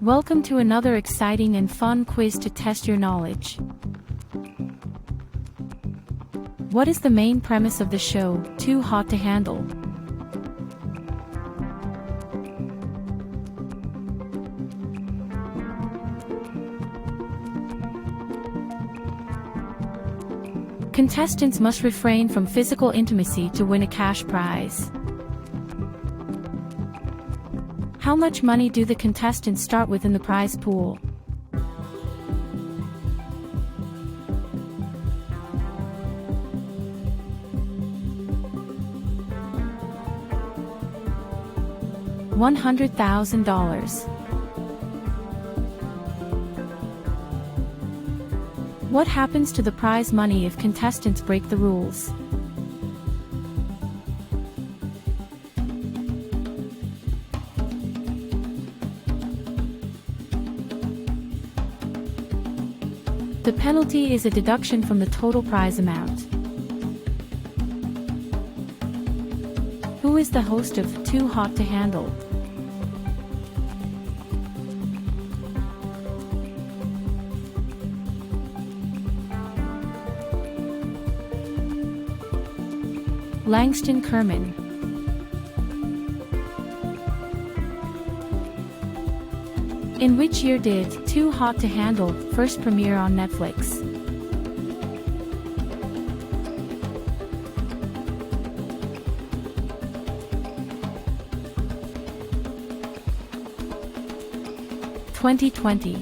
Welcome to another exciting and fun quiz to test your knowledge. What is the main premise of the show, Too Hot to Handle? Contestants must refrain from physical intimacy to win a cash prize. How much money do the contestants start with in the prize pool? $100,000. What happens to the prize money if contestants break the rules? The penalty is a deduction from the total prize amount. Who is the host of Too Hot to Handle? Langston Kerman. In which year did Too Hot to Handle first premiere on Netflix? (2020).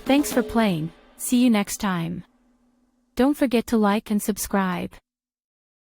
Thanks for playing. See you next time. Don't forget to like and subscribe.